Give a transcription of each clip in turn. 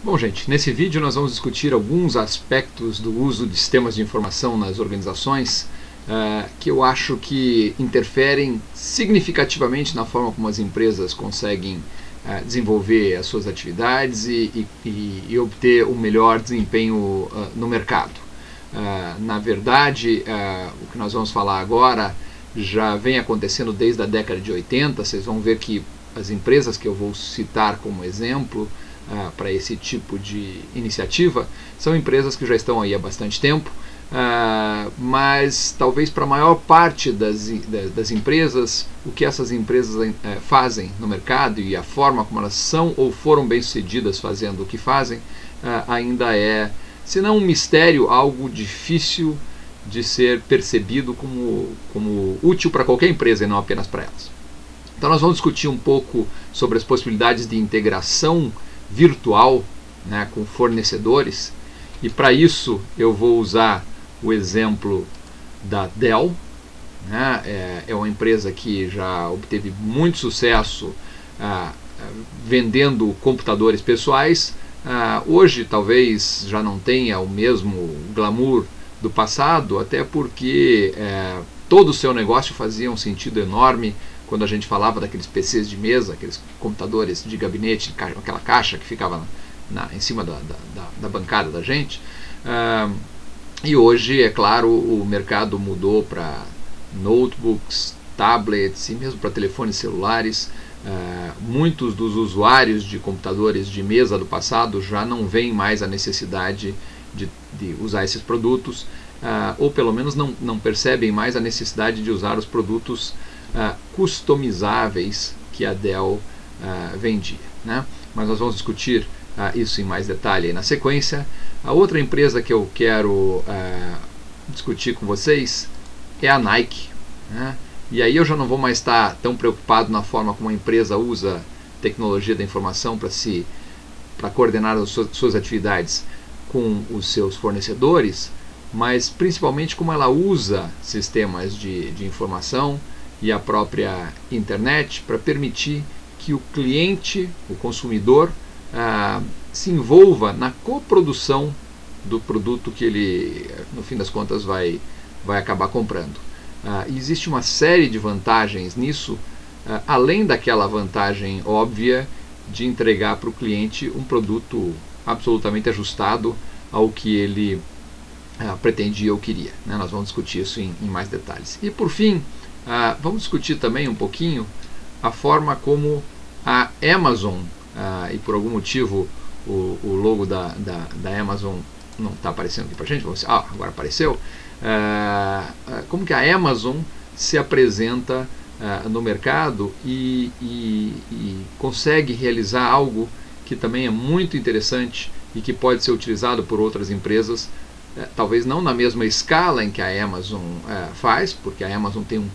Bom, gente, nesse vídeo nós vamos discutir alguns aspectos do uso de sistemas de informação nas organizações que eu acho que interferem significativamente na forma como as empresas conseguem desenvolver as suas atividades e obter o melhor desempenho no mercado. Na verdade, o que nós vamos falar agora já vem acontecendo desde a década de 80. Vocês vão ver que as empresas que eu vou citar como exemplo para esse tipo de iniciativa são empresas que já estão aí há bastante tempo, mas talvez para a maior parte das empresas, o que essas empresas fazem no mercado e a forma como elas são ou foram bem-sucedidas fazendo o que fazem ainda é, se não um mistério, algo difícil de ser percebido como útil para qualquer empresa e não apenas para elas. Então nós vamos discutir um pouco sobre as possibilidades de integração virtual, né, com fornecedores, e para isso eu vou usar o exemplo da Dell, né, é uma empresa que já obteve muito sucesso vendendo computadores pessoais. Hoje talvez já não tenha o mesmo glamour do passado, até porque todo o seu negócio fazia um sentido enorme quando a gente falava daqueles PCs de mesa, aqueles computadores de gabinete, aquela caixa que ficava em cima da bancada da gente. E hoje, é claro, o mercado mudou para notebooks, tablets e mesmo para telefones celulares. Muitos dos usuários de computadores de mesa do passado já não veem mais a necessidade de usar esses produtos, ou pelo menos não percebem mais a necessidade de usar os produtos customizáveis que a Dell vendia, né? Mas nós vamos discutir isso em mais detalhe aí na sequência. A outra empresa que eu quero discutir com vocês é a Nike, né? E aí eu já não vou mais estar tão preocupado na forma como a empresa usa tecnologia da informação para coordenar as suas atividades com os seus fornecedores, mas principalmente como ela usa sistemas de informação e a própria internet para permitir que o cliente, o consumidor, se envolva na coprodução do produto que ele, no fim das contas, vai acabar comprando. Existe uma série de vantagens nisso, além daquela vantagem óbvia de entregar para o cliente um produto absolutamente ajustado ao que ele pretendia ou queria, né? Nós vamos discutir isso em mais detalhes. E por fim, vamos discutir também um pouquinho a forma como a Amazon, e por algum motivo o logo da Amazon não está aparecendo aqui para a gente, agora apareceu, como que a Amazon se apresenta no mercado e consegue realizar algo que também é muito interessante e que pode ser utilizado por outras empresas, talvez não na mesma escala em que a Amazon faz, porque a Amazon tem um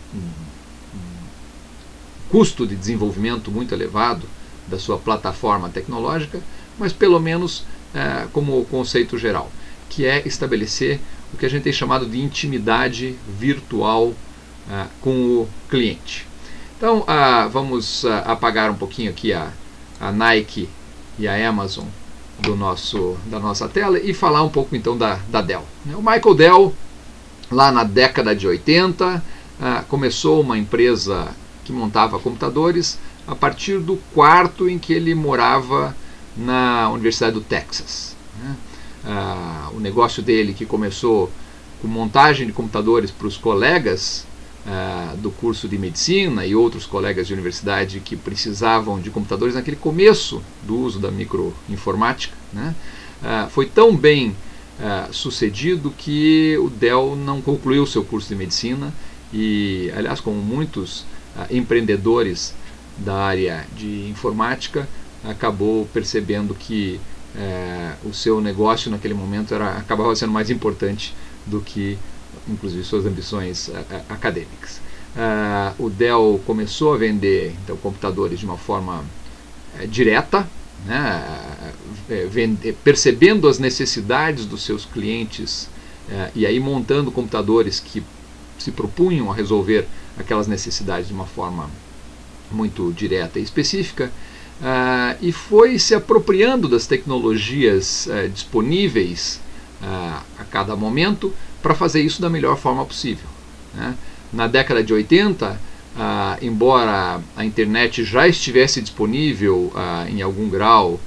custo de desenvolvimento muito elevado da sua plataforma tecnológica, mas pelo menos como conceito geral, que é estabelecer o que a gente tem chamado de intimidade virtual com o cliente. Então vamos apagar um pouquinho aqui a Nike e a Amazon da nossa tela e falar um pouco então da Dell. O Michael Dell, lá na década de 80, começou uma empresa que montava computadores a partir do quarto em que ele morava na Universidade do Texas, né? O negócio dele, que começou com montagem de computadores para os colegas do curso de medicina e outros colegas de universidade que precisavam de computadores naquele começo do uso da microinformática, né? Foi tão bem sucedido que o Dell não concluiu seu curso de medicina e, aliás, como muitos empreendedores da área de informática, acabou percebendo que o seu negócio naquele momento acabava sendo mais importante do que inclusive suas ambições acadêmicas. O Dell começou a vender então computadores de uma forma direta, né, percebendo as necessidades dos seus clientes e aí montando computadores que se propunham a resolver aquelas necessidades de uma forma muito direta e específica. e foi se apropriando das tecnologias disponíveis a cada momento para fazer isso da melhor forma possível, né? Na década de 80, embora a internet já estivesse disponível em algum grau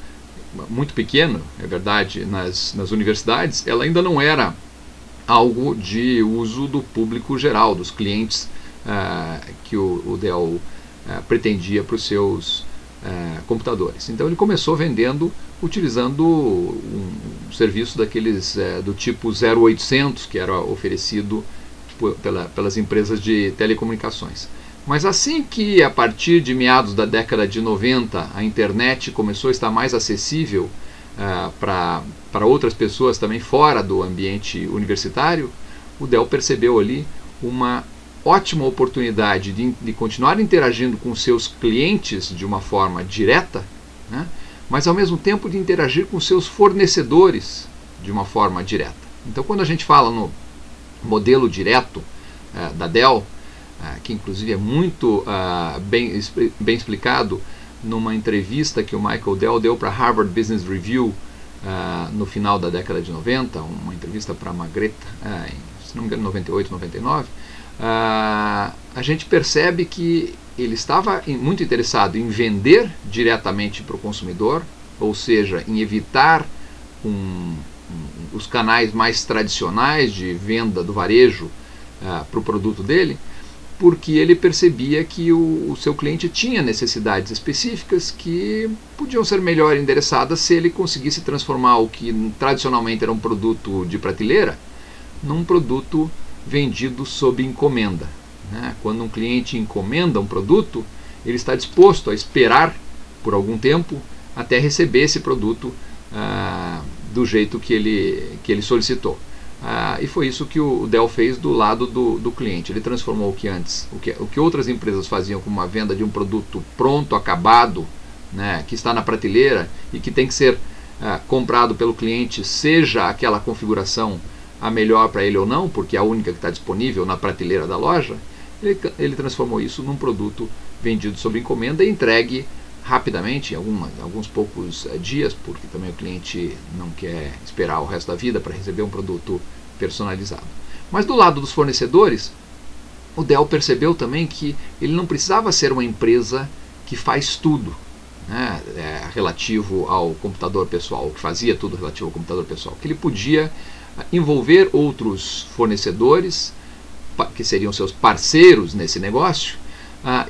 muito pequeno, é verdade, nas universidades, ela ainda não era algo de uso do público geral, dos clientes que o Dell pretendia para os seus computadores. Então ele começou utilizando um serviço daqueles do tipo 0800, que era oferecido pelas empresas de telecomunicações. Mas assim que, a partir de meados da década de 90, a internet começou a estar mais acessível para outras pessoas também fora do ambiente universitário, o Dell percebeu ali uma ótima oportunidade de continuar interagindo com seus clientes de uma forma direta, né, mas ao mesmo tempo de interagir com seus fornecedores de uma forma direta. Então, quando a gente fala no modelo direto da Dell, que inclusive é muito bem explicado numa entrevista que o Michael Dell deu para Harvard Business Review no final da década de 90, uma entrevista para a Magreta, se não me engano, 98, 99, a gente percebe que ele estava muito interessado em vender diretamente para o consumidor, ou seja, em evitar os canais mais tradicionais de venda do varejo para o produto dele, porque ele percebia que o seu cliente tinha necessidades específicas que podiam ser melhor endereçadas se ele conseguisse transformar o que tradicionalmente era um produto de prateleira num produto vendido sob encomenda, né? Quando um cliente encomenda um produto, ele está disposto a esperar por algum tempo até receber esse produto do jeito que ele solicitou. E foi isso que o Dell fez do lado do cliente. Ele transformou o que outras empresas faziam como uma venda de um produto pronto, acabado, né, que está na prateleira e que tem que ser comprado pelo cliente, seja aquela configuração a melhor para ele ou não, porque é a única que está disponível na prateleira da loja. Ele transformou isso num produto vendido sob encomenda e entregue rapidamente, em alguns poucos dias, porque também o cliente não quer esperar o resto da vida para receber um produto personalizado. Mas do lado dos fornecedores, o Dell percebeu também que ele não precisava ser uma empresa que faz tudo, né, relativo ao computador pessoal, que fazia tudo relativo ao computador pessoal, que ele podia envolver outros fornecedores, que seriam seus parceiros nesse negócio,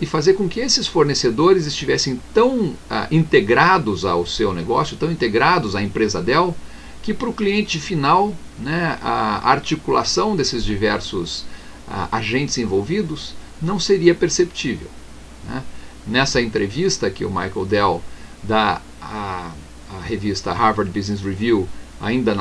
e fazer com que esses fornecedores estivessem tão integrados ao seu negócio, tão integrados à empresa Dell, que para o cliente final, né, a articulação desses diversos agentes envolvidos não seria perceptível, né? Nessa entrevista que o Michael Dell dá à revista Harvard Business Review, ainda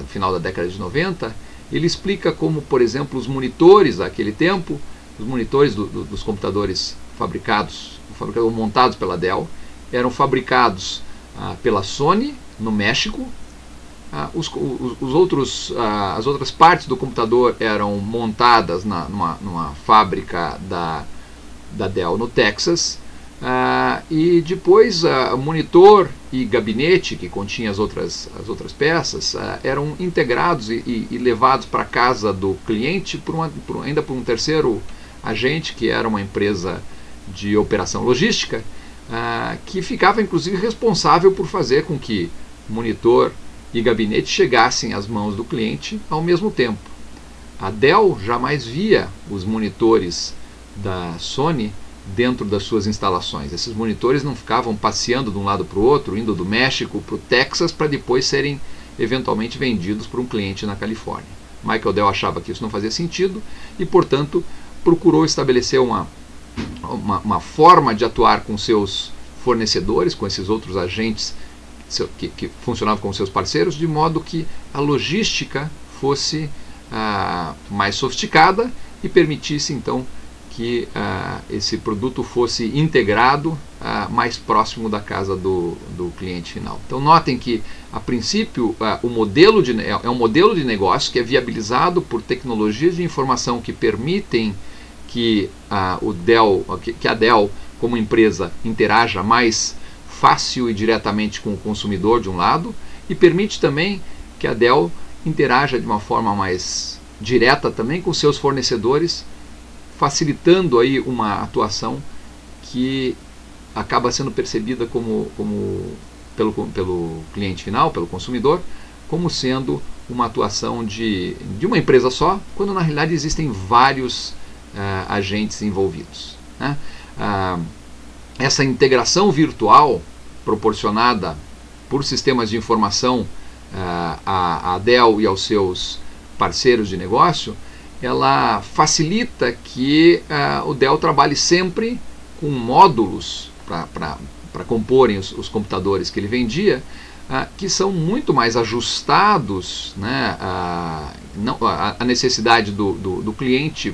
final da década de 90, ele explica como, por exemplo, os monitores daquele tempo, os monitores dos computadores fabricados ou montados pela Dell, eram fabricados pela Sony, no México. As outras partes do computador eram montadas numa fábrica da Dell no Texas, e depois monitor e gabinete que continha as outras peças eram integrados e levados para a casa do cliente ainda por um terceiro agente, que era uma empresa de operação logística, que ficava inclusive responsável por fazer com que monitor e gabinete chegassem às mãos do cliente ao mesmo tempo. A Dell jamais via os monitores da Sony dentro das suas instalações. Esses monitores não ficavam passeando de um lado para o outro, indo do México para o Texas, para depois serem eventualmente vendidos para um cliente na Califórnia. Michael Dell achava que isso não fazia sentido e, portanto, procurou estabelecer uma forma de atuar com seus fornecedores, com esses outros agentes que funcionavam como seus parceiros, de modo que a logística fosse mais sofisticada e permitisse então que esse produto fosse integrado mais próximo da casa do cliente final. Então notem que, a princípio, é um modelo de negócio que é viabilizado por tecnologias de informação que permitem que a Dell como empresa interaja mais fácil e diretamente com o consumidor de um lado, e permite também que a Dell interaja de uma forma mais direta também com seus fornecedores, facilitando aí uma atuação que acaba sendo percebida pelo cliente final, pelo consumidor, como sendo uma atuação de uma empresa só, quando na realidade existem vários agentes envolvidos, né? Essa integração virtual proporcionada por sistemas de informação à Dell e aos seus parceiros de negócio, ela facilita que o Dell trabalhe sempre com módulos para comporem os computadores que ele vendia, que são muito mais ajustados, né, à necessidade do cliente,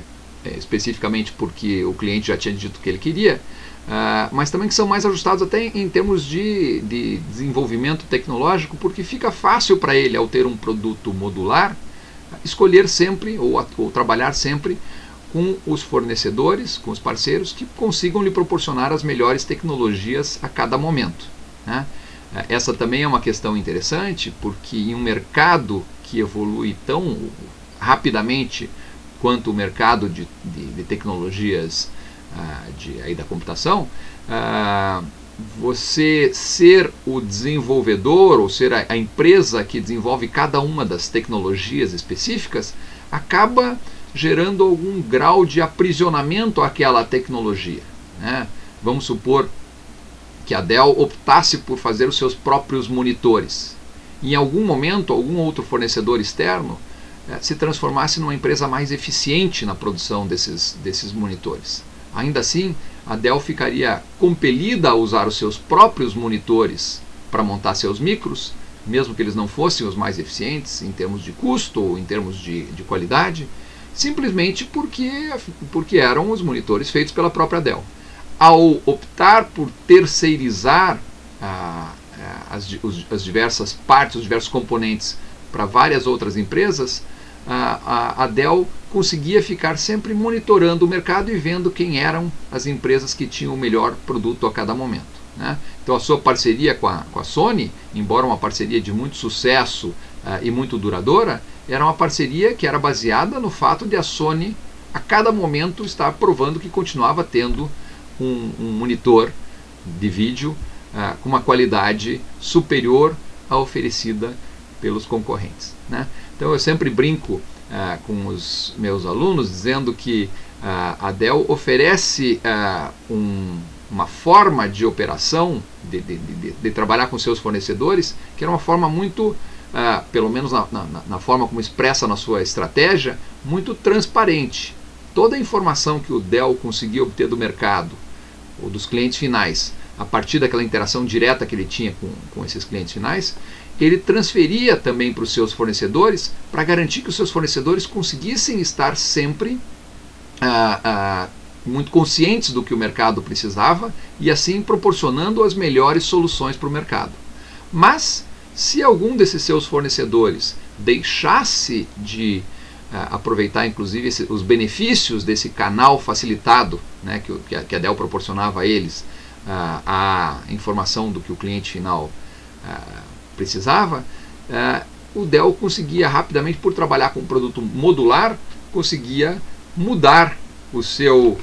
especificamente porque o cliente já tinha dito o que ele queria, mas também que são mais ajustados até em termos de desenvolvimento tecnológico, porque fica fácil para ele, ao ter um produto modular, escolher sempre ou trabalhar sempre com os fornecedores, com os parceiros que consigam lhe proporcionar as melhores tecnologias a cada momento, né? Essa também é uma questão interessante, porque em um mercado que evolui tão rapidamente quanto o mercado de tecnologias da computação, você ser o desenvolvedor ou ser a empresa que desenvolve cada uma das tecnologias específicas acaba gerando algum grau de aprisionamento àquela tecnologia, né? Vamos supor que a Dell optasse por fazer os seus próprios monitores. Em algum momento, algum outro fornecedor externo se transformasse numa empresa mais eficiente na produção desses monitores. Ainda assim, a Dell ficaria compelida a usar os seus próprios monitores para montar seus micros, mesmo que eles não fossem os mais eficientes em termos de custo ou em termos de qualidade, simplesmente porque eram os monitores feitos pela própria Dell. Ao optar por terceirizar as diversas partes, os diversos componentes para várias outras empresas, a Dell conseguia ficar sempre monitorando o mercado e vendo quem eram as empresas que tinham o melhor produto a cada momento, né? Então a sua parceria com a Sony, embora uma parceria de muito sucesso e muito duradoura, era uma parceria que era baseada no fato de a Sony a cada momento estar provando que continuava tendo um monitor de vídeo com uma qualidade superior à oferecida pelos concorrentes, né? Então eu sempre brinco com os meus alunos dizendo que a Dell oferece uma forma de operação, de trabalhar com seus fornecedores, que era uma forma muito, pelo menos na forma como expressa na sua estratégia, muito transparente. Toda a informação que o Dell conseguia obter do mercado ou dos clientes finais, a partir daquela interação direta que ele tinha com esses clientes finais, ele transferia também para os seus fornecedores, para garantir que os seus fornecedores conseguissem estar sempre muito conscientes do que o mercado precisava e assim proporcionando as melhores soluções para o mercado. Mas, se algum desses seus fornecedores deixasse de aproveitar inclusive os benefícios desse canal facilitado, né, que a Dell proporcionava a eles, a informação do que o cliente final precisava, o Dell conseguia rapidamente, por trabalhar com um produto modular, conseguia mudar o seu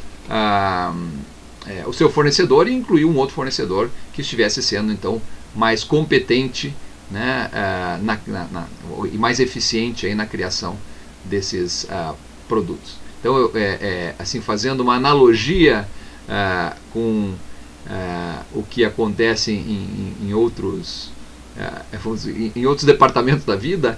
fornecedor e incluir um outro fornecedor que estivesse sendo então mais competente, né, e mais eficiente aí na criação desses produtos. Então, assim, fazendo uma analogia com o que acontece em outros departamentos da vida,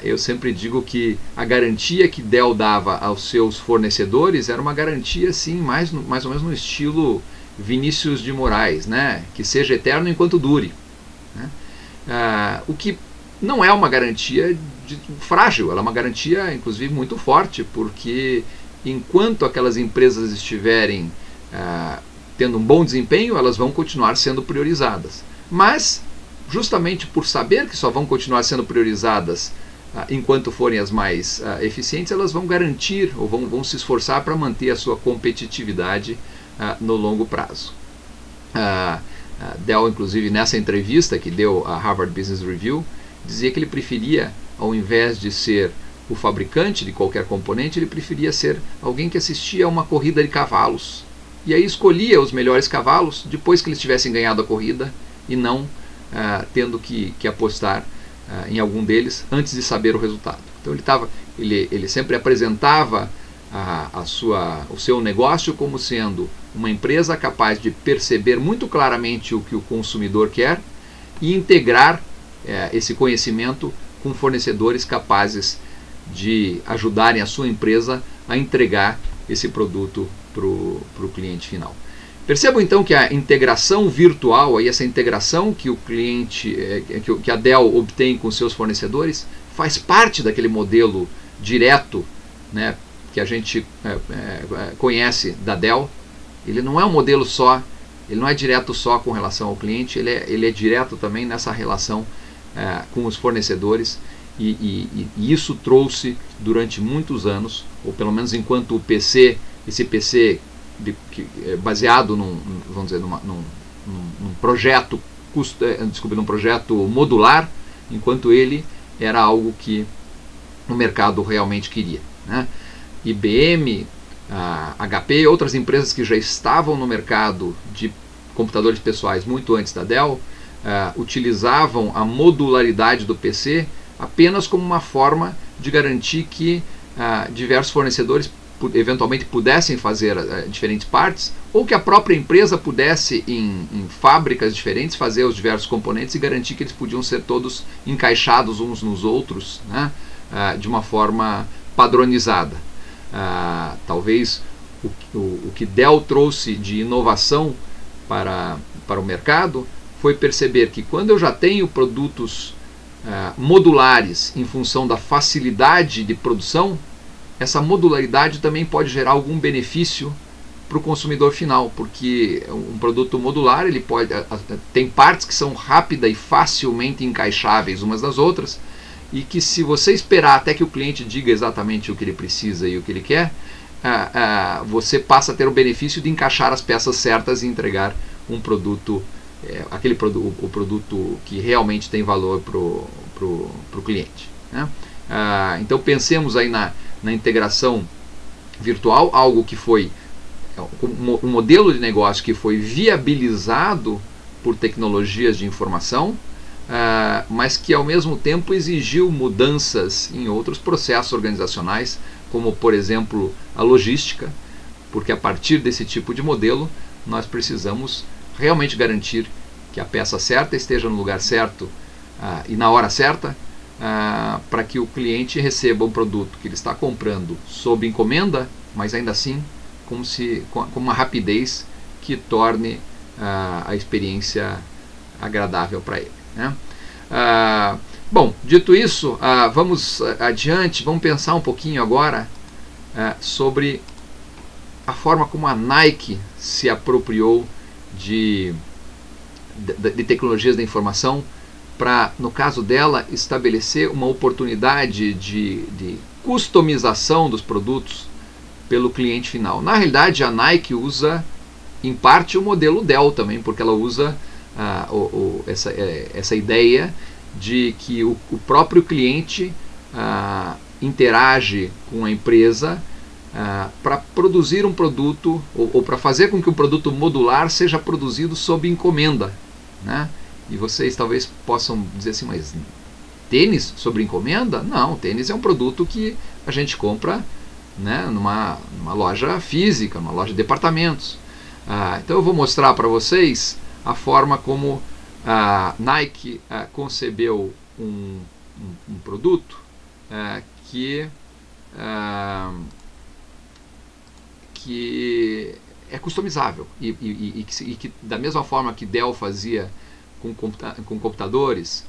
eu sempre digo que a garantia que Dell dava aos seus fornecedores era uma garantia assim, mais ou menos no estilo Vinícius de Moraes, né? Que seja eterno enquanto dure, né? O que não é uma garantia frágil, ela é uma garantia inclusive muito forte, porque enquanto aquelas empresas estiverem tendo um bom desempenho, elas vão continuar sendo priorizadas. Mas, justamente por saber que só vão continuar sendo priorizadas enquanto forem as mais eficientes, elas vão garantir ou vão se esforçar para manter a sua competitividade no longo prazo. Dell, inclusive, nessa entrevista que deu a Harvard Business Review, dizia que ele preferia, ao invés de ser o fabricante de qualquer componente, ele preferia ser alguém que assistia a uma corrida de cavalos. E aí escolhia os melhores cavalos depois que eles tivessem ganhado a corrida e não tendo que apostar em algum deles antes de saber o resultado. Então ele sempre apresentava o seu negócio como sendo uma empresa capaz de perceber muito claramente o que o consumidor quer e integrar esse conhecimento com fornecedores capazes de ajudarem a sua empresa a entregar esse produto para o cliente final. Percebam então que a integração virtual, aí essa integração que o cliente, que a Dell obtém com seus fornecedores, faz parte daquele modelo direto, né, que a gente conhece da Dell. Ele não é um modelo só, ele não é direto só com relação ao cliente, ele é direto também nessa relação com os fornecedores, e isso trouxe durante muitos anos, ou pelo menos enquanto esse PC baseado num projeto num projeto modular, enquanto ele era algo que o mercado realmente queria, né? IBM, HP e outras empresas que já estavam no mercado de computadores pessoais muito antes da Dell utilizavam a modularidade do PC apenas como uma forma de garantir que diversos fornecedores eventualmente pudessem fazer diferentes partes, ou que a própria empresa pudesse em fábricas diferentes fazer os diversos componentes e garantir que eles podiam ser todos encaixados uns nos outros, né, de uma forma padronizada. Talvez o que Dell trouxe de inovação para o mercado foi perceber que quando eu já tenho produtos modulares em função da facilidade de produção, essa modularidade também pode gerar algum benefício para o consumidor final, porque um produto modular ele tem partes que são rápidas e facilmente encaixáveis umas das outras, e que se você esperar até que o cliente diga exatamente o que ele precisa e o que ele quer, você passa a ter o benefício de encaixar as peças certas e entregar um produto, o produto que realmente tem valor para o cliente, né? Então pensemos aí na integração virtual, algo que foi um modelo de negócio que foi viabilizado por tecnologias de informação, mas que ao mesmo tempo exigiu mudanças em outros processos organizacionais, como por exemplo a logística, porque a partir desse tipo de modelo nós precisamos realmente garantir que a peça certa esteja no lugar certo e na hora certa, para que o cliente receba um produto que ele está comprando sob encomenda, mas ainda assim com uma rapidez que torne a experiência agradável para ele, né? Bom, dito isso, vamos adiante, vamos pensar um pouquinho agora sobre a forma como a Nike se apropriou de tecnologias da informação para, no caso dela, estabelecer uma oportunidade de customização dos produtos pelo cliente final. Na realidade, a Nike usa, em parte, o modelo Dell também, porque ela usa essa ideia de que o próprio cliente interage com a empresa para produzir um produto, ou para fazer com que um produto modular seja produzido sob encomenda, né? E vocês talvez possam dizer assim, mas tênis sobre encomenda? Não, tênis é um produto que a gente compra, né, numa loja física, numa loja de departamentos. Então eu vou mostrar para vocês a forma como a Nike concebeu um produto que é customizável e que da mesma forma que Dell fazia com computadores,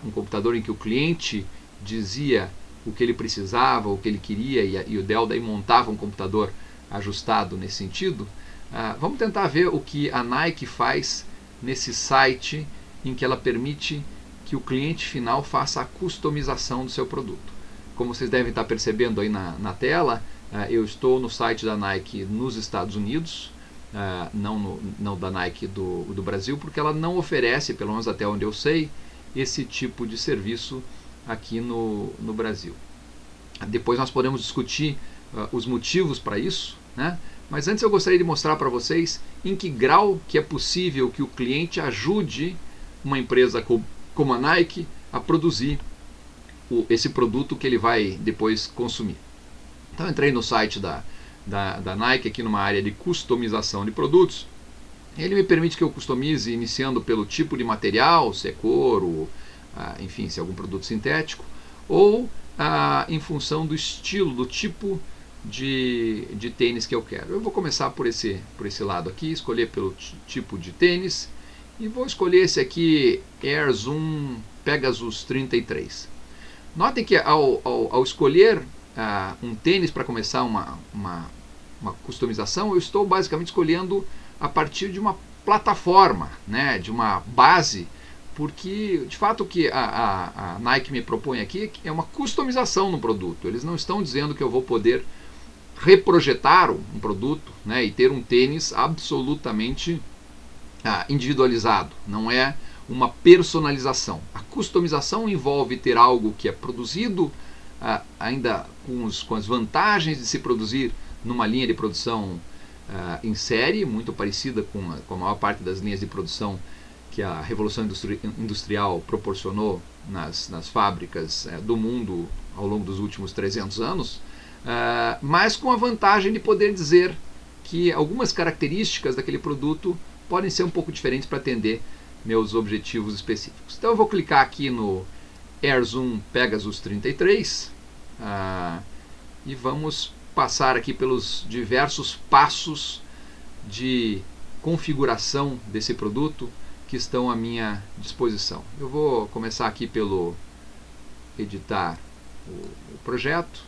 um computador em que o cliente dizia o que ele precisava, o que ele queria, e o Dell daí montava um computador ajustado nesse sentido. Vamos tentar ver o que a Nike faz nesse site em que ela permite que o cliente final faça a customização do seu produto. Como vocês devem estar percebendo aí na tela, eu estou no site da Nike nos Estados Unidos, não da Nike do Brasil, porque ela não oferece, pelo menos até onde eu sei, esse tipo de serviço aqui no Brasil. Depois nós podemos discutir os motivos para isso, né? Mas antes eu gostaria de mostrar para vocês em que grau que é possível que o cliente ajude uma empresa como a Nike a produzir esse produto que ele vai depois consumir. Então eu entrei no site da Nike aqui numa área de customização de produtos. Ele me permite que eu customize iniciando pelo tipo de material, se é couro, enfim, se é algum produto sintético, ou em função do estilo, do tipo de tênis que eu quero. Eu vou começar por esse lado aqui, escolher pelo tipo de tênis e vou escolher esse aqui, Air Zoom Pegasus 33. Notem que ao escolher um tênis para começar uma customização, eu estou basicamente escolhendo a partir de uma plataforma, né, de uma base, porque de fato o que a Nike me propõe aqui é uma customização no produto. Eles não estão dizendo que eu vou poder reprojetar um produto, né, e ter um tênis absolutamente individualizado. Não é uma personalização. A customização envolve ter algo que é produzido ainda com as vantagens de se produzir numa linha de produção em série, muito parecida com a maior parte das linhas de produção que a Revolução Industrial proporcionou nas fábricas do mundo ao longo dos últimos 300 anos, mas com a vantagem de poder dizer que algumas características daquele produto podem ser um pouco diferentes para atender meus objetivos específicos. Então eu vou clicar aqui no Air Zoom Pegasus 33 e vamos passar aqui pelos diversos passos de configuração desse produto que estão à minha disposição. Eu vou começar aqui pelo editar o projeto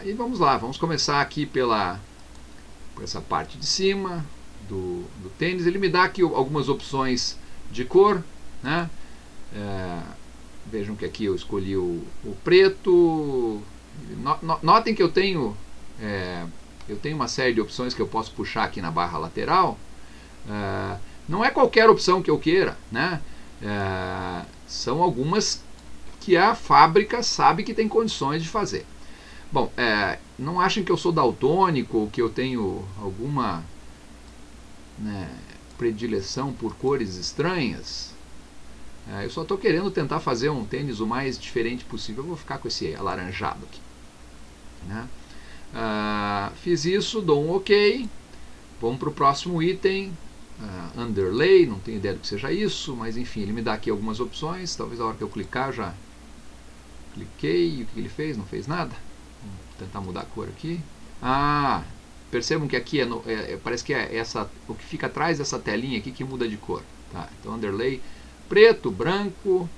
e vamos lá, vamos começar aqui por essa parte de cima do tênis. Ele me dá aqui algumas opções de cor, né? Vejam que aqui eu escolhi o preto. Notem que eu tenho uma série de opções que eu posso puxar aqui na barra lateral. Não é qualquer opção que eu queira, né? São algumas que a fábrica sabe que tem condições de fazer. Bom, não achem que eu sou daltônico ou que eu tenho alguma predileção por cores estranhas. Eu só estou querendo tentar fazer um tênis o mais diferente possível. Eu vou ficar com esse alaranjado aqui, né? Fiz isso, dou um OK. Vamos para o próximo item. Underlay, não tenho ideia do que seja isso, mas enfim, ele me dá aqui algumas opções. Talvez a hora que eu clicar eu já cliquei. E o que ele fez? Não fez nada. Vamos tentar mudar a cor aqui. Percebam que aqui parece que é o que fica atrás dessa telinha aqui que muda de cor, tá? Então underlay preto, branco,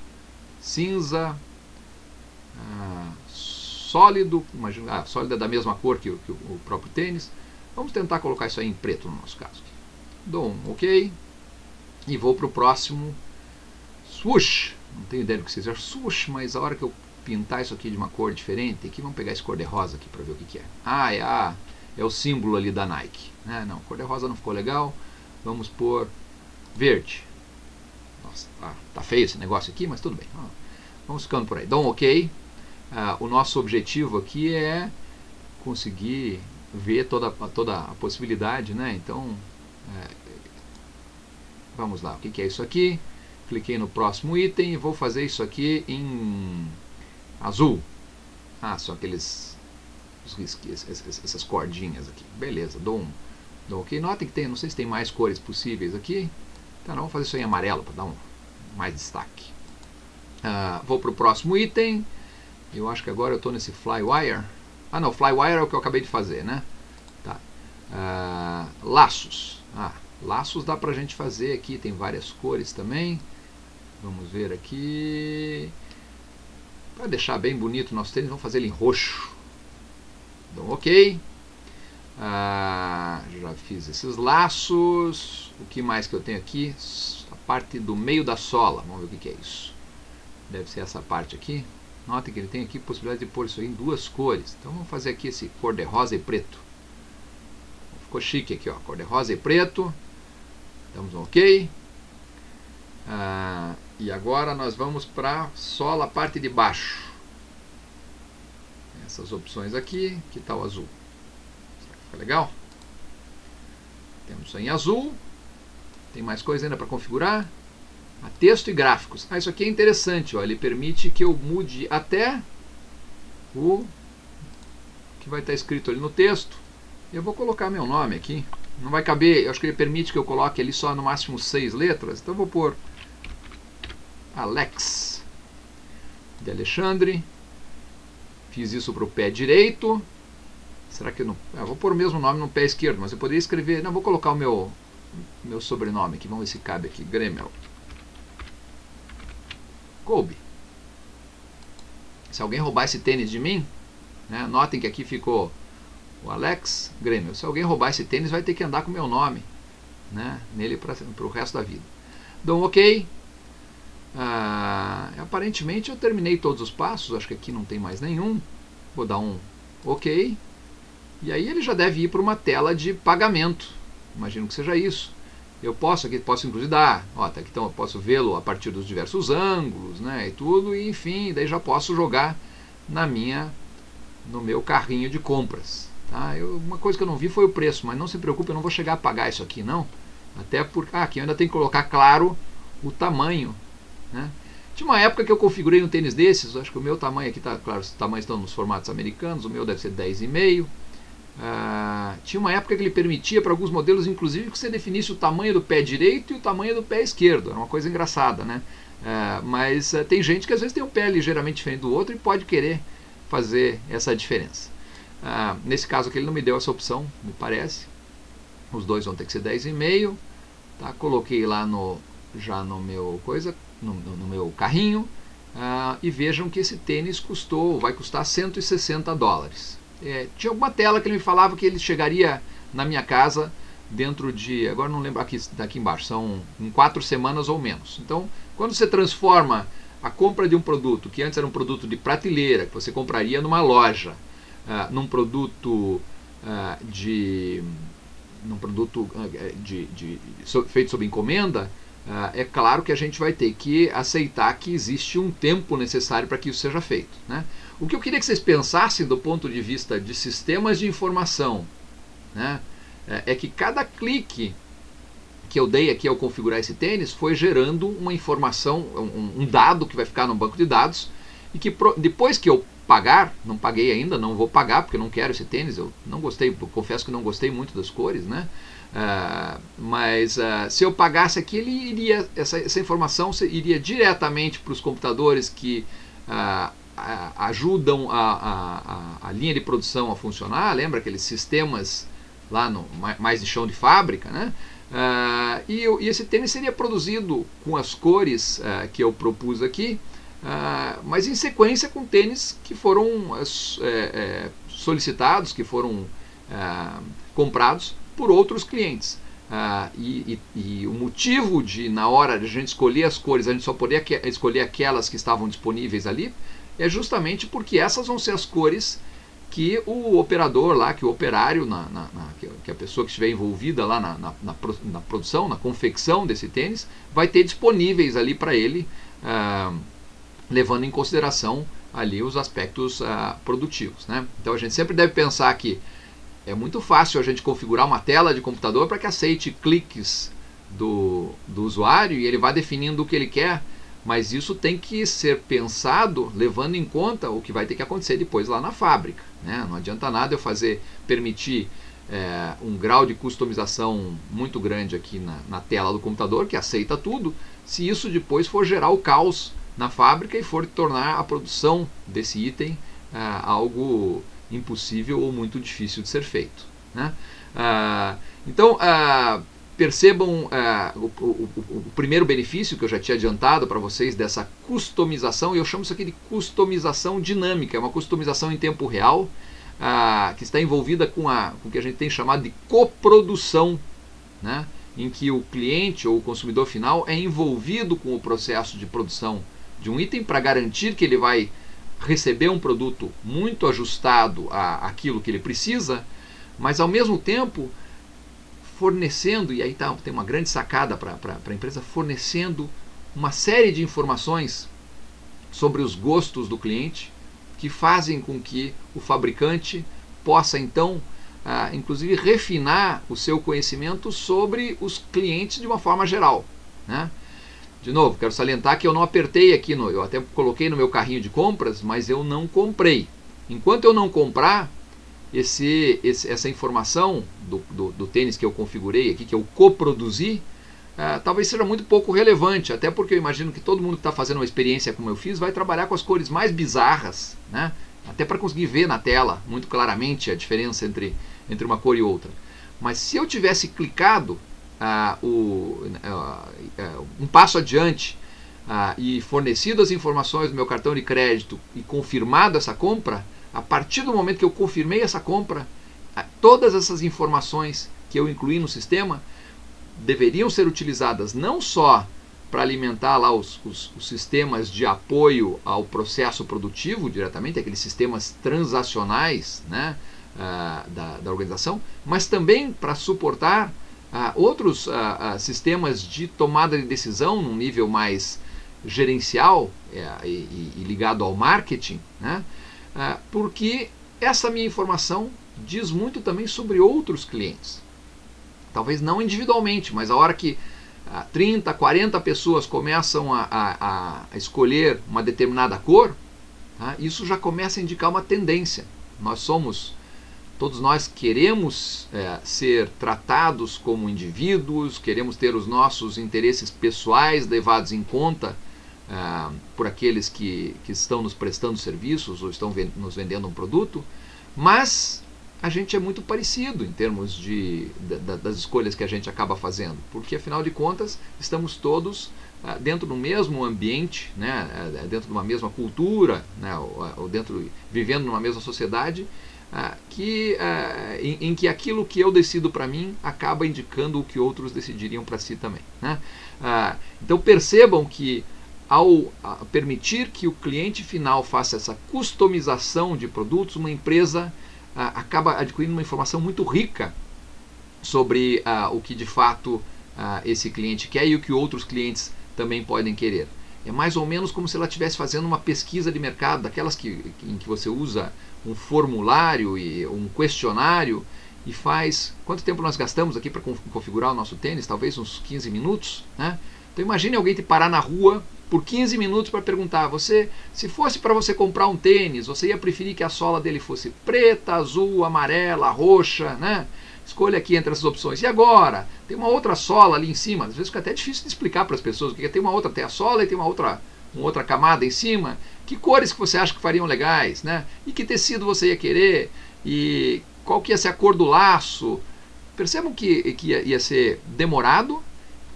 cinza, sólido, imagina, sólido é da mesma cor que o próprio tênis. Vamos tentar colocar isso aí em preto no nosso caso. Dou um OK e vou para o próximo swoosh. Não tenho ideia do que seja swoosh, mas a hora que eu pintar isso aqui de uma cor diferente, aqui vamos pegar esse cor de rosa aqui para ver o que é. É o símbolo ali da Nike, né? Não, cor de rosa não ficou legal. Vamos por verde. Nossa, tá feio esse negócio aqui, mas tudo bem. Vamos ficando por aí. Dá um OK. O nosso objetivo aqui é conseguir ver toda a possibilidade, né? Então, vamos lá. O que é isso aqui? Cliquei no próximo item e vou fazer isso aqui em azul. São aqueles essas cordinhas aqui. Beleza, dou OK. Notem que não sei se tem mais cores possíveis aqui. Tá, não, vou fazer isso em amarelo para dar mais destaque. Vou para o próximo item. Eu acho que agora eu estou nesse Flywire. Não, Flywire é o que eu acabei de fazer, né? Tá. Laços. Laços dá para a gente fazer aqui. Tem várias cores também. Vamos ver aqui. Para deixar bem bonito o nosso tênis, vamos fazer ele em roxo. Então, OK. Já fiz esses laços. O que mais que eu tenho aqui? A parte do meio da sola. Vamos ver o que é isso. Deve ser essa parte aqui. Notem que ele tem aqui possibilidade de pôr isso aí em duas cores. Então vamos fazer aqui esse cor de rosa e preto. ficou chique aqui, ó, cor de rosa e preto. Damos um OK. E agora nós vamos para só a parte de baixo. Essas opções aqui, que tal o azul? Será que fica legal? Temos em azul. Tem mais coisa ainda para configurar. Texto e gráficos. Isso aqui é interessante, ó, ele permite que eu mude até o que vai estar escrito ali no texto. Eu vou colocar meu nome aqui. Não vai caber, eu acho que ele permite que eu coloque ali só no máximo 6 letras. Então eu vou pôr Alex de Alexandre. Fiz isso para o pé direito. Será que eu não... Eu vou pôr o mesmo nome no pé esquerdo, mas eu poderia escrever... Não, vou colocar o meu sobrenome aqui. Vamos ver se cabe aqui. Grêmio. Coube. Se alguém roubar esse tênis de mim, né, notem que aqui ficou o Alex Grêmio. Se alguém roubar esse tênis, vai ter que andar com o meu nome, né, nele para o resto da vida. Dou um OK. Aparentemente eu terminei todos os passos. Acho que aqui não tem mais nenhum. Vou dar um OK. E aí ele já deve ir para uma tela de pagamento. Imagino que seja isso. Eu posso inclusive dar, ó, tá aqui, então eu posso vê-lo a partir dos diversos ângulos, né, e tudo, e enfim, daí já posso jogar no meu carrinho de compras. Tá? Uma coisa que eu não vi foi o preço, mas não se preocupe, eu não vou chegar a pagar isso aqui, não. Até porque aqui eu ainda tenho que colocar claro o tamanho. Né? Tinha uma época que eu configurei um tênis desses, acho que o meu tamanho aqui está, claro, os tamanhos estão nos formatos americanos, o meu deve ser 10,5. Tinha uma época que ele permitia para alguns modelos, inclusive, que você definisse o tamanho do pé direito e o tamanho do pé esquerdo. Era uma coisa engraçada, né? Mas tem gente que às vezes tem um pé ligeiramente diferente do outro e pode querer fazer essa diferença. Nesse caso aqui ele não me deu essa opção, me parece. Os dois vão ter que ser 10,5. Tá? Coloquei lá já no meu no meu carrinho. E vejam que esse tênis vai custar $160. Tinha alguma tela que ele me falava que ele chegaria na minha casa dentro de, agora não lembro, daqui embaixo, são em 4 semanas ou menos. Então, quando você transforma a compra de um produto, que antes era um produto de prateleira, que você compraria numa loja, num produto feito sob encomenda, é claro que a gente vai ter que aceitar que existe um tempo necessário para que isso seja feito. Né? O que eu queria que vocês pensassem do ponto de vista de sistemas de informação, né, é que cada clique que eu dei aqui ao configurar esse tênis foi gerando uma informação, um dado que vai ficar no banco de dados, e que depois que eu pagar, não paguei ainda, não vou pagar porque eu não quero esse tênis, eu não gostei, confesso que não gostei muito das cores, né? Mas se eu pagasse aqui, essa informação iria diretamente para os computadores que ajudam a linha de produção a funcionar. Lembra aqueles sistemas lá mais de chão de fábrica, né? E esse tênis seria produzido com as cores que eu propus aqui, mas em sequência com tênis que foram solicitados, que foram comprados por outros clientes. E o motivo de, na hora de a gente escolher as cores, a gente só poder escolher aquelas que estavam disponíveis ali, é justamente porque essas vão ser as cores que o operador lá, que o operário, que a pessoa que estiver envolvida lá na produção, na confecção desse tênis, vai ter disponíveis ali para ele, levando em consideração ali os aspectos produtivos. Né? Então a gente sempre deve pensar que é muito fácil a gente configurar uma tela de computador para que aceite cliques do usuário e ele vá definindo o que ele quer, mas isso tem que ser pensado levando em conta o que vai ter que acontecer depois lá na fábrica. Né? Não adianta nada eu permitir um grau de customização muito grande aqui na tela do computador, que aceita tudo, se isso depois for gerar o caos na fábrica e for tornar a produção desse item algo impossível ou muito difícil de ser feito. Né? Então, percebam o primeiro benefício que eu já tinha adiantado para vocês dessa customização, e eu chamo isso aqui de customização dinâmica, é uma customização em tempo real, que está envolvida com o que a gente tem chamado de coprodução, né? Em que o cliente ou o consumidor final é envolvido com o processo de produção de um item para garantir que ele vai receber um produto muito ajustado àquilo que ele precisa, mas ao mesmo tempo fornecendo, e aí tem uma grande sacada para a empresa, fornecendo uma série de informações sobre os gostos do cliente, que fazem com que o fabricante possa então, inclusive, refinar o seu conhecimento sobre os clientes de uma forma geral, né? De novo, quero salientar que eu não apertei aqui, eu até coloquei no meu carrinho de compras, mas eu não comprei. Enquanto eu não comprar, essa informação do tênis que eu configurei aqui, que eu coproduzi, talvez seja muito pouco relevante, até porque eu imagino que todo mundo que está fazendo uma experiência como eu fiz vai trabalhar com as cores mais bizarras, né? Até para conseguir ver na tela muito claramente a diferença entre uma cor e outra. Mas se eu tivesse clicado um passo adiante e fornecido as informações do meu cartão de crédito e confirmado essa compra, a partir do momento que eu confirmei essa compra, todas essas informações que eu incluí no sistema deveriam ser utilizadas não só para alimentar lá os sistemas de apoio ao processo produtivo diretamente, aqueles sistemas transacionais, né, da organização, mas também para suportar outros sistemas de tomada de decisão num nível mais gerencial e ligado ao marketing, né, porque essa minha informação diz muito também sobre outros clientes. Talvez não individualmente, mas a hora que 30, 40 pessoas começam a escolher uma determinada cor, isso já começa a indicar uma tendência. Todos nós queremos ser tratados como indivíduos, queremos ter os nossos interesses pessoais levados em conta por aqueles que estão nos prestando serviços ou estão nos vendendo um produto, mas a gente é muito parecido em termos das escolhas que a gente acaba fazendo, porque afinal de contas estamos todos dentro do mesmo ambiente, né, dentro de uma mesma cultura, né, ou vivendo numa mesma sociedade, em que aquilo que eu decido para mim acaba indicando o que outros decidiriam para si também, né? Então percebam que ao permitir que o cliente final faça essa customização de produtos, uma empresa acaba adquirindo uma informação muito rica sobre o que de fato esse cliente quer e o que outros clientes também podem querer. É mais ou menos como se ela estivesse fazendo uma pesquisa de mercado, daquelas em que você usa um formulário e um questionário e faz... Quanto tempo nós gastamos aqui para configurar o nosso tênis? Talvez uns 15 minutos, né? Então imagine alguém te parar na rua por 15 minutos para perguntar: se fosse para você comprar um tênis, você ia preferir que a sola dele fosse preta, azul, amarela, roxa, né? Escolha aqui entre essas opções. E agora? Tem uma outra sola ali em cima. Às vezes fica até difícil de explicar para as pessoas, porque tem a sola e tem uma outra camada em cima. Que cores que você acha que fariam legais, né? E que tecido você ia querer? E qual que ia ser a cor do laço? Percebam que ia ser demorado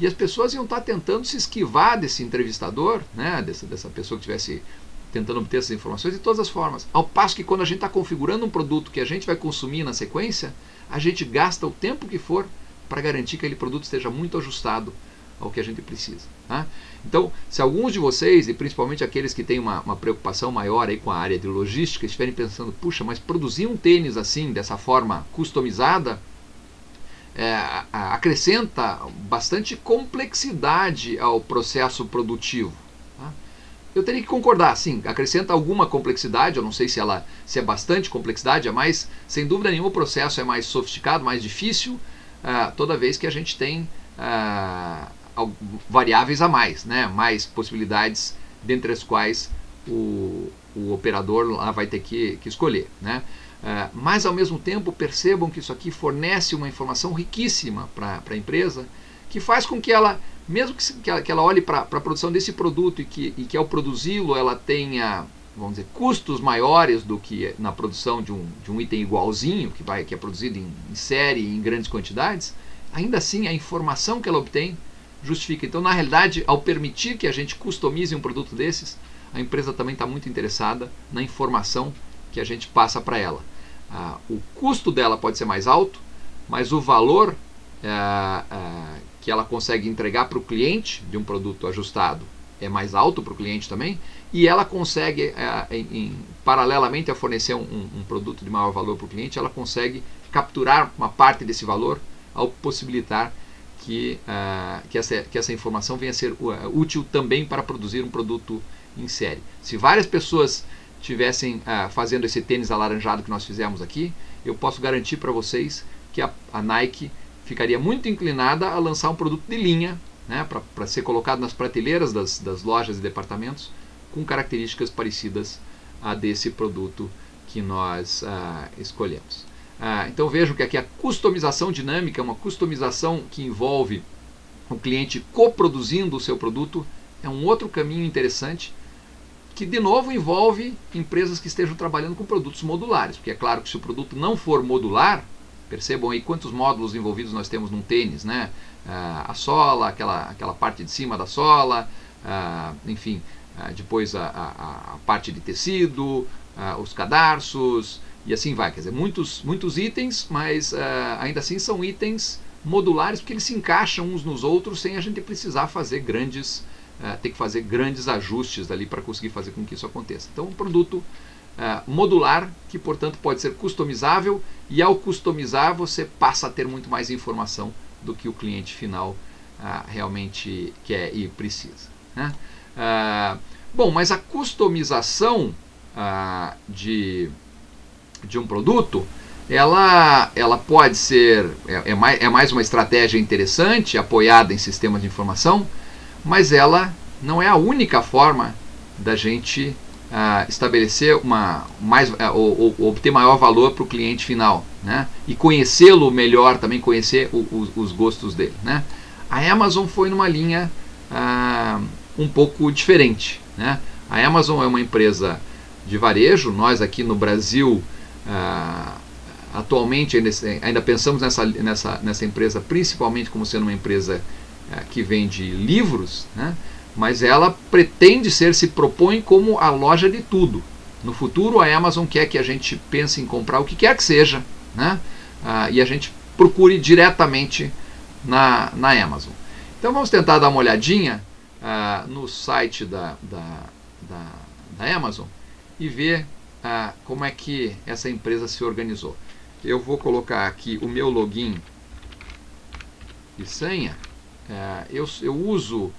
e as pessoas iam estar tentando se esquivar desse entrevistador, né? Dessa pessoa que estivesse tentando obter essas informações de todas as formas. Ao passo que quando a gente está configurando um produto que a gente vai consumir na sequência, a gente gasta o tempo que for para garantir que aquele produto esteja muito ajustado ao que a gente precisa, tá? Então, se alguns de vocês, e principalmente aqueles que têm uma preocupação maior aí com a área de logística, estiverem pensando: puxa, mas produzir um tênis assim, dessa forma customizada, acrescenta bastante complexidade ao processo produtivo, tá? Eu teria que concordar, sim, acrescenta alguma complexidade. Eu não sei se é bastante complexidade, mas sem dúvida nenhuma o processo é mais sofisticado, mais difícil, toda vez que a gente tem variáveis a mais, né? Mais possibilidades, dentre as quais o operador lá vai ter que escolher, né? Mas ao mesmo tempo percebam que isso aqui fornece uma informação riquíssima para a empresa, que faz com que ela, mesmo que ela olhe para a produção desse produto e que ao produzi-lo ela tenha, vamos dizer, custos maiores do que na produção de um item igualzinho, que é produzido em série e em grandes quantidades, ainda assim a informação que ela obtém justifica. Então, na realidade, ao permitir que a gente customize um produto desses, a empresa também está muito interessada na informação que a gente passa para ela. O custo dela pode ser mais alto, mas o valor que ela consegue entregar para o cliente de um produto ajustado é mais alto para o cliente também, e ela consegue, paralelamente a fornecer um produto de maior valor para o cliente, ela consegue capturar uma parte desse valor ao possibilitar que essa informação venha a ser útil também para produzir um produto em série. Se várias pessoas estivessem fazendo esse tênis alaranjado que nós fizemos aqui, eu posso garantir para vocês que a Nike ficaria muito inclinada a lançar um produto de linha, né, para ser colocado nas prateleiras das lojas e departamentos com características parecidas a desse produto que nós escolhemos. Então vejam que aqui a customização dinâmica, uma customização que envolve o cliente coproduzindo o seu produto, é um outro caminho interessante, que de novo envolve empresas que estejam trabalhando com produtos modulares, porque é claro que se o produto não for modular, percebam aí quantos módulos envolvidos nós temos num tênis, né? A sola, aquela parte de cima da sola, enfim, depois a parte de tecido, os cadarços e assim vai. Quer dizer, muitos itens, mas ainda assim são itens modulares porque eles se encaixam uns nos outros sem a gente precisar fazer ter que fazer grandes ajustes ali para conseguir fazer com que isso aconteça. Então, um produto modular que, portanto, pode ser customizável, e ao customizar você passa a ter muito mais informação do que o cliente final realmente quer e precisa, né? Bom, mas a customização de um produto, ela pode ser, é mais uma estratégia interessante, apoiada em sistemas de informação, mas ela não é a única forma da gente estabelecer ou obter maior valor para o cliente final, né? E conhecê-lo melhor, também conhecer os gostos dele, né? A Amazon foi numa linha um pouco diferente, né? A Amazon é uma empresa de varejo. Nós aqui no Brasil atualmente ainda pensamos nessa empresa principalmente como sendo uma empresa que vende livros, né? Mas ela pretende se propõe como a loja de tudo. No futuro, a Amazon quer que a gente pense em comprar o que quer que seja, né? E a gente procure diretamente na Amazon. Então vamos tentar dar uma olhadinha no site da Amazon e ver como é que essa empresa se organizou. Eu vou colocar aqui o meu login e senha. Eu uso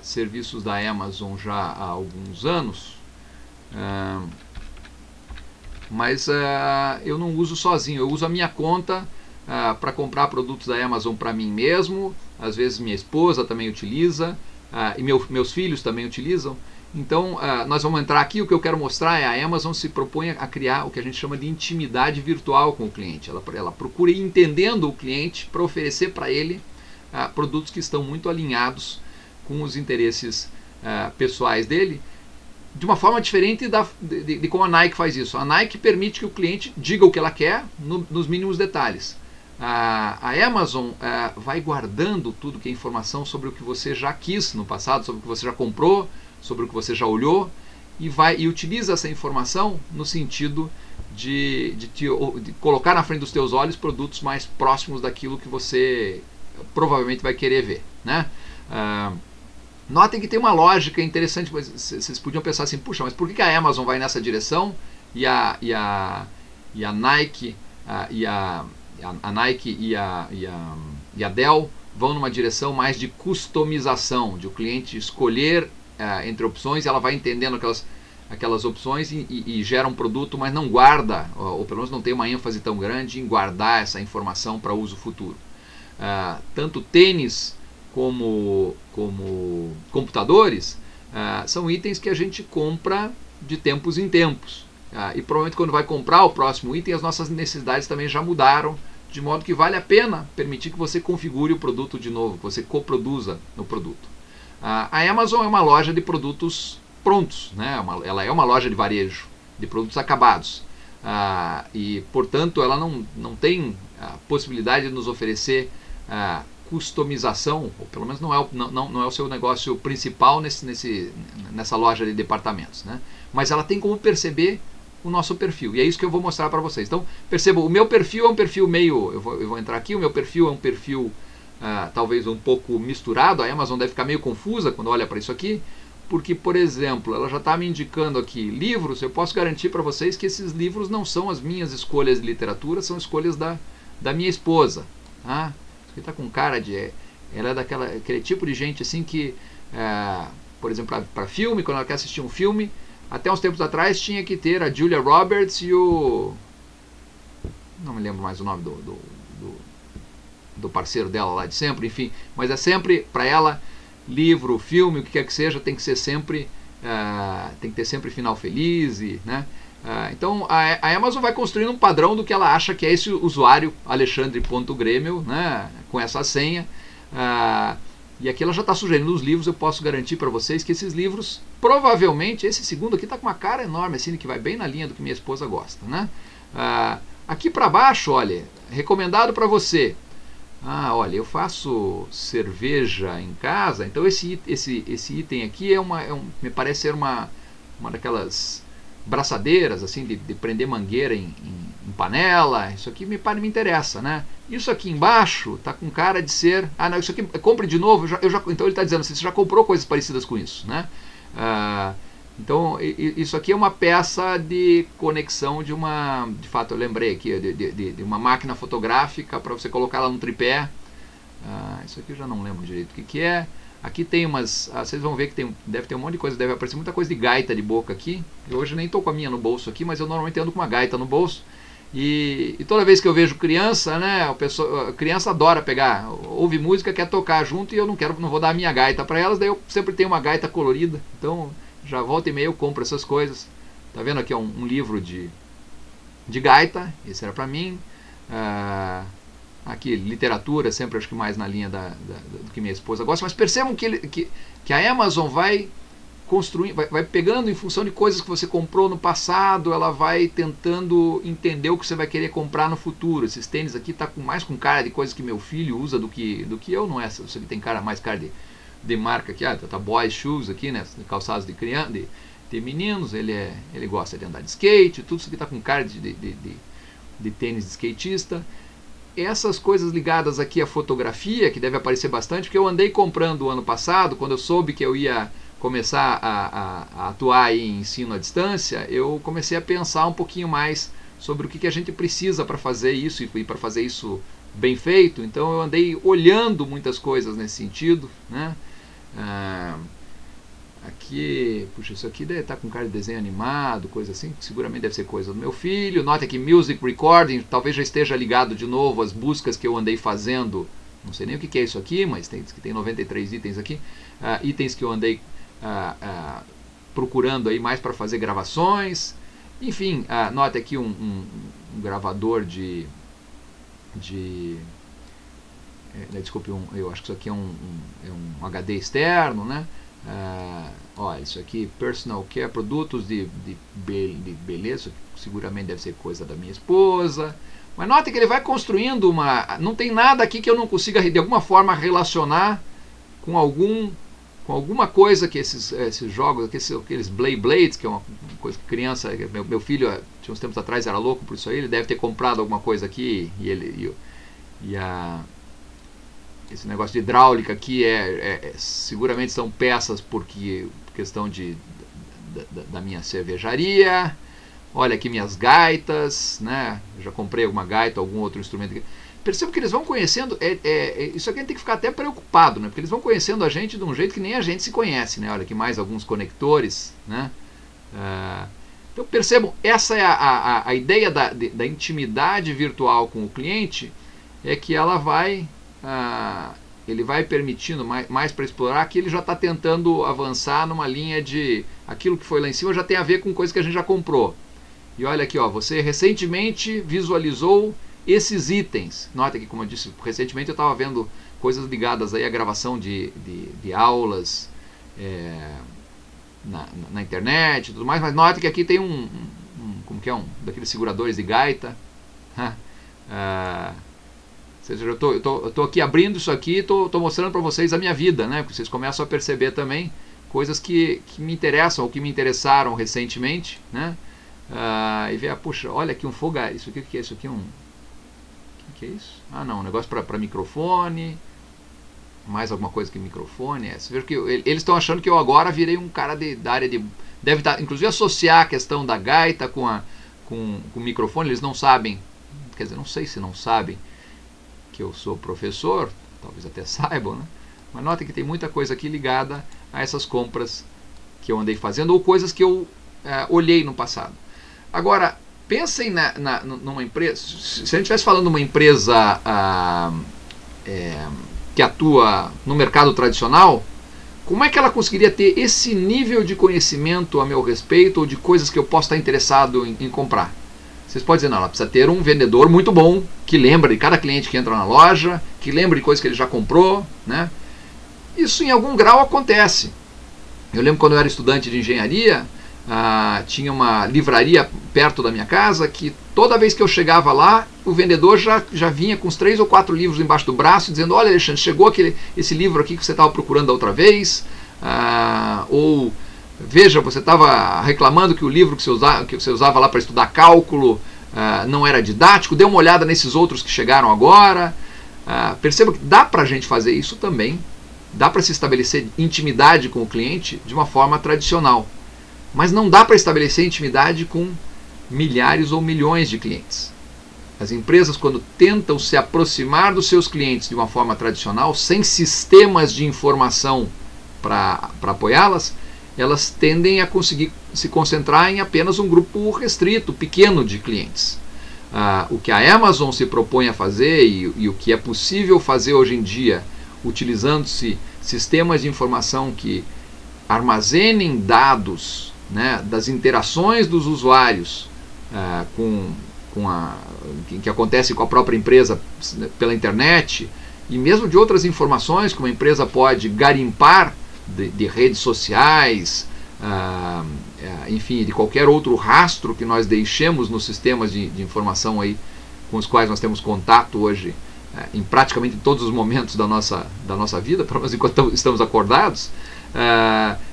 serviços da Amazon já há alguns anos, mas eu não uso sozinho. Eu uso a minha conta para comprar produtos da Amazon para mim mesmo. Às vezes minha esposa também utiliza, e meus filhos também utilizam. Então nós vamos entrar aqui. O que eu quero mostrar é a Amazon se propõe a criar o que a gente chama de intimidade virtual com o cliente. Ela procura ir entendendo o cliente para oferecer para ele produtos que estão muito alinhados com os interesses pessoais dele, de uma forma diferente de como a Nike faz isso. A Nike permite que o cliente diga o que ela quer nos mínimos detalhes. A Amazon vai guardando tudo que é informação sobre o que você já quis no passado, sobre o que você já comprou, sobre o que você já olhou, e utiliza essa informação no sentido de colocar na frente dos teus olhos produtos mais próximos daquilo que você provavelmente vai querer ver, né? Notem que tem uma lógica interessante. Vocês podiam pensar assim: puxa, mas por que a Amazon vai nessa direção e a Nike e a Dell vão numa direção mais de customização, de o cliente escolher entre opções, e ela vai entendendo aquelas opções e gera um produto, mas não guarda, ou pelo menos não tem uma ênfase tão grande em guardar essa informação para uso futuro. Tanto tênis como computadores são itens que a gente compra de tempos em tempos, e provavelmente quando vai comprar o próximo item, as nossas necessidades também já mudaram, de modo que vale a pena permitir que você configure o produto de novo, que você coproduza o produto. A Amazon é uma loja de produtos prontos, né? Ela é uma loja de varejo de produtos acabados, e portanto ela não tem a possibilidade de nos oferecer customização, ou pelo menos não é o seu negócio principal nessa loja de departamentos, né? Mas ela tem como perceber o nosso perfil, e é isso que eu vou mostrar para vocês. Então percebam, o meu perfil é um perfil meio, eu vou entrar aqui, o meu perfil é um perfil talvez um pouco misturado. A Amazon deve ficar meio confusa quando olha para isso aqui, porque, por exemplo, ela já está me indicando aqui livros. Eu posso garantir para vocês que esses livros não são as minhas escolhas de literatura, são escolhas da minha esposa, Tá? Isso aqui tá com cara de... Ela é aquele tipo de gente assim que, por exemplo, para filme, quando ela quer assistir um filme, até uns tempos atrás tinha que ter a Julia Roberts e o... não me lembro mais o nome do parceiro dela lá de sempre, enfim, mas é sempre, para ela, livro, filme, o que quer que seja, tem que ser sempre, tem que ter sempre final feliz, né? Então a Amazon vai construindo um padrão do que ela acha que é esse usuário, Alexandre.grêmio, né, com essa senha, e aqui ela já está sugerindo os livros. Eu posso garantir para vocês que esses livros, provavelmente, esse segundo aqui está com uma cara enorme, assim, que vai bem na linha do que minha esposa gosta, né? Aqui para baixo, olha, recomendado para você. Olha, eu faço cerveja em casa, então esse item aqui me parece ser uma daquelas braçadeiras, assim, de prender mangueira em panela. Isso aqui me interessa, né? Isso aqui embaixo tá com cara de ser... não, isso aqui, compre de novo. Então ele está dizendo assim, você já comprou coisas parecidas com isso, né? Então isso aqui é uma peça de conexão de fato, eu lembrei aqui, de uma máquina fotográfica para você colocar ela no tripé. Isso aqui eu já não lembro direito o que é. Aqui tem umas... vocês vão ver que deve ter um monte de coisa, deve aparecer muita coisa de gaita de boca aqui. Eu hoje nem estou com a minha no bolso aqui, mas eu normalmente ando com uma gaita no bolso. E toda vez que eu vejo criança, né, a criança adora pegar, ouve música, quer tocar junto, e eu não vou dar a minha gaita para elas, daí eu sempre tenho uma gaita colorida. Então já volta e meia eu compro essas coisas. Tá vendo aqui um livro de gaita, esse era para mim. Aqui, literatura, sempre acho que mais na linha do que minha esposa gosta, mas percebam que a Amazon vai construindo, vai pegando em função de coisas que você comprou no passado, ela vai tentando entender o que você vai querer comprar no futuro. Esses tênis aqui tá mais com cara de coisas que meu filho usa do que eu, não é? Isso aqui tem mais cara de marca aqui, tá Boys Shoes aqui, né? Calçados de criança, de meninos, ele gosta de andar de skate, tudo isso aqui tá com cara de tênis de skatista. Essas coisas ligadas aqui à fotografia, que deve aparecer bastante, porque eu andei comprando o ano passado, quando eu soube que eu ia começar a atuar em ensino à distância, eu comecei a pensar um pouquinho mais sobre o que a gente precisa para fazer isso e para fazer isso bem feito. Então eu andei olhando muitas coisas nesse sentido, né? Aqui, puxa, isso aqui deve estar com cara de desenho animado, coisa assim, seguramente deve ser coisa do meu filho. Nota que Music Recording talvez já esteja ligado de novo às buscas que eu andei fazendo. Não sei nem o que é isso aqui, mas tem 93 itens aqui. Itens que eu andei procurando aí mais para fazer gravações. Enfim, nota aqui um gravador desculpe, eu acho que isso aqui é um HD externo, né? Olha, isso aqui, personal care, produtos de beleza, seguramente deve ser coisa da minha esposa. Mas nota que ele vai construindo não tem nada aqui que eu não consiga de alguma forma relacionar com alguma coisa que esses jogos, aqueles Blades, que é uma coisa que criança, meu filho tinha uns tempos atrás era louco por isso aí, ele deve ter comprado alguma coisa aqui esse negócio de hidráulica aqui seguramente são peças por questão da minha cervejaria. Olha aqui minhas gaitas, né? Eu já comprei alguma gaita, algum outro instrumento aqui. Percebo que eles vão conhecendo, isso aqui a gente tem que ficar até preocupado, né? Porque eles vão conhecendo a gente de um jeito que nem a gente se conhece, né? Olha aqui mais alguns conectores, né? Então percebam, essa é a ideia da intimidade virtual com o cliente, é que ele vai permitindo mais para explorar, que ele já está tentando avançar numa linha de aquilo que foi lá em cima já tem a ver com coisa que a gente já comprou. E olha aqui, ó, você recentemente visualizou esses itens. Nota que, como eu disse, recentemente eu estava vendo coisas ligadas aí à gravação de aulas na internet e tudo mais, mas nota que aqui tem como que é, daqueles seguradores de gaita. Eu tô aqui abrindo isso aqui, estou mostrando para vocês a minha vida, né? Porque vocês começam a perceber também coisas que me interessam ou que me interessaram recentemente, né? E ver, puxa, olha aqui um fogareiro. Isso aqui, o que é isso aqui? O que é isso? Não, um negócio para microfone. Mais alguma coisa que microfone. Você vê que eles estão achando que eu agora virei um cara da área de... Deve estar, inclusive, associar a questão da gaita com o microfone. Eles não sabem, quer dizer, não sei se não sabem, que eu sou professor, talvez até saibam, né? Mas notem que tem muita coisa aqui ligada a essas compras que eu andei fazendo ou coisas que eu olhei no passado. Agora, pensem numa empresa, se a gente estivesse falando de uma empresa que atua no mercado tradicional, como é que ela conseguiria ter esse nível de conhecimento a meu respeito ou de coisas que eu posso estar interessado em comprar? Vocês podem dizer, não, ela precisa ter um vendedor muito bom, que lembra de cada cliente que entra na loja, que lembra de coisas que ele já comprou, né? Isso em algum grau acontece. Eu lembro quando eu era estudante de engenharia, tinha uma livraria perto da minha casa que toda vez que eu chegava lá, o vendedor já vinha com uns 3 ou 4 livros embaixo do braço, dizendo, olha Alexandre, chegou esse livro aqui que você estava procurando da outra vez, ou veja, você estava reclamando que o livro que você usava lá para estudar cálculo não era didático, dê uma olhada nesses outros que chegaram agora. Perceba que dá para a gente fazer isso também, dá para se estabelecer intimidade com o cliente de uma forma tradicional, mas não dá para estabelecer intimidade com milhares ou milhões de clientes. As empresas, quando tentam se aproximar dos seus clientes de uma forma tradicional, sem sistemas de informação para apoiá-las, elas tendem a conseguir se concentrar em apenas um grupo restrito, pequeno de clientes. O que a Amazon se propõe a fazer e o que é possível fazer hoje em dia, utilizando-se sistemas de informação que armazenem dados, né, das interações dos usuários que acontece com a própria empresa pela internet, e mesmo de outras informações que uma empresa pode garimpar de redes sociais, enfim, de qualquer outro rastro que nós deixemos nos sistemas de informação aí, com os quais nós temos contato hoje em praticamente todos os momentos da nossa vida, pelo menos enquanto estamos acordados.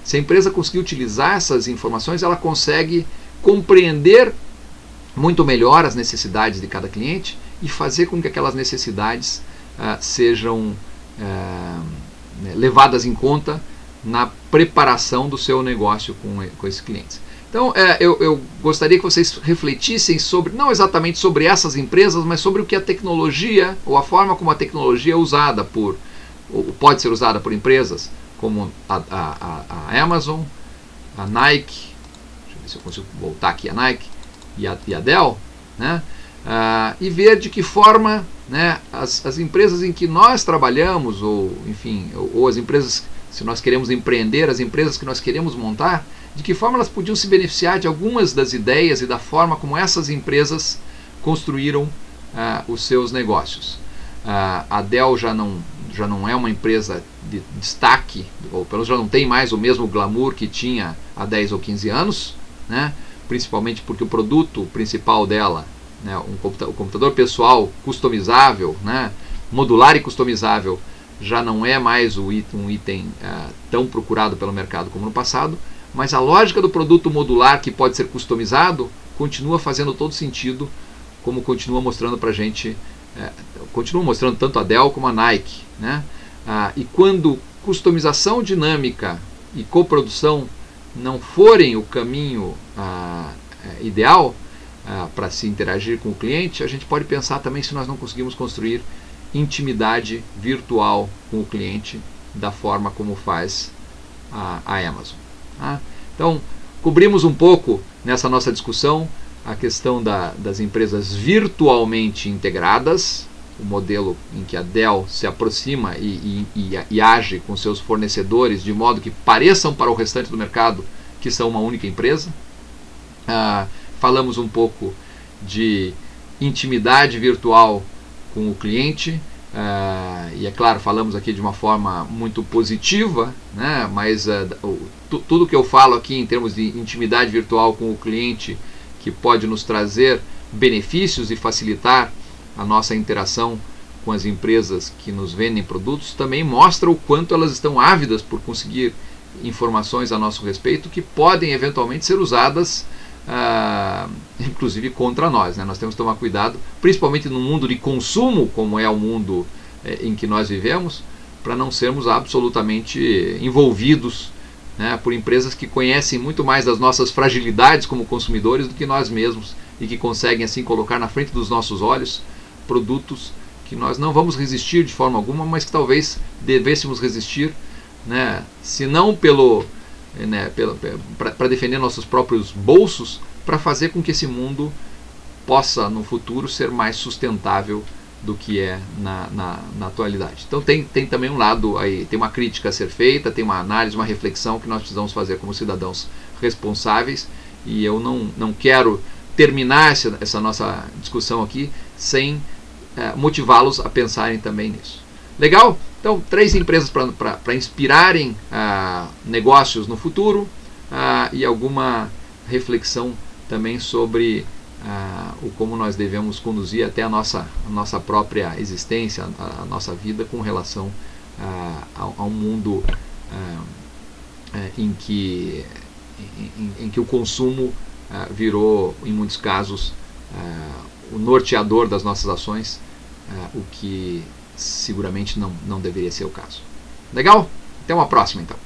Se a empresa conseguir utilizar essas informações, ela consegue compreender muito melhor as necessidades de cada cliente e fazer com que aquelas necessidades sejam levadas em conta na preparação do seu negócio com esses clientes. Então, eu gostaria que vocês refletissem sobre, não exatamente sobre essas empresas, mas sobre o que a tecnologia, ou a forma como a tecnologia é usada ou pode ser usada por empresas como a Amazon, a Nike, deixa eu ver se eu consigo voltar aqui, a Nike e a Dell, né? E ver de que forma, né, as empresas em que nós trabalhamos, ou enfim, ou as empresas, se nós queremos empreender, as empresas que nós queremos montar, de que forma elas podiam se beneficiar de algumas das ideias e da forma como essas empresas construíram os seus negócios. A Dell já não é uma empresa de destaque, ou pelo menos já não tem mais o mesmo glamour que tinha há 10 ou 15 anos, né? Principalmente porque o produto principal dela, né, o computador pessoal customizável, né, modular e customizável, já não é mais um item tão procurado pelo mercado como no passado, mas a lógica do produto modular que pode ser customizado continua fazendo todo sentido, como continua mostrando para a gente, continua mostrando tanto a Dell como a Nike, né? E quando customização dinâmica e coprodução não forem o caminho ideal para se interagir com o cliente, a gente pode pensar também se nós não conseguimos construir intimidade virtual com o cliente da forma como faz a Amazon. Então, cobrimos um pouco nessa nossa discussão a questão das empresas virtualmente integradas, o modelo em que a Dell se aproxima e age com seus fornecedores de modo que pareçam para o restante do mercado que são uma única empresa. Falamos um pouco de intimidade virtual com o cliente, e é claro, falamos aqui de uma forma muito positiva, né? Mas tudo que eu falo aqui em termos de intimidade virtual com o cliente, que pode nos trazer benefícios e facilitar a nossa interação com as empresas que nos vendem produtos, também mostra o quanto elas estão ávidas por conseguir informações a nosso respeito que podem eventualmente ser usadas inclusive contra nós, né? Nós temos que tomar cuidado, principalmente no mundo de consumo, como é o mundo em que nós vivemos, para não sermos absolutamente envolvidos, né, por empresas que conhecem muito mais das nossas fragilidades como consumidores do que nós mesmos, e que conseguem assim colocar na frente dos nossos olhos produtos que nós não vamos resistir de forma alguma, mas que talvez devêssemos resistir, né, se não para defender nossos próprios bolsos, para fazer com que esse mundo possa no futuro ser mais sustentável do que é na atualidade. Então tem também um lado aí, tem uma crítica a ser feita, tem uma análise, uma reflexão que nós precisamos fazer como cidadãos responsáveis, e eu não quero terminar essa nossa discussão aqui sem motivá-los a pensarem também nisso. Legal? Então, 3 empresas para inspirarem negócios no futuro, e alguma reflexão também sobre o como nós devemos conduzir até a nossa própria existência, a nossa vida com relação a um mundo em que o consumo virou, em muitos casos, o norteador das nossas ações, o que seguramente não deveria ser o caso. Legal? Até uma próxima, então.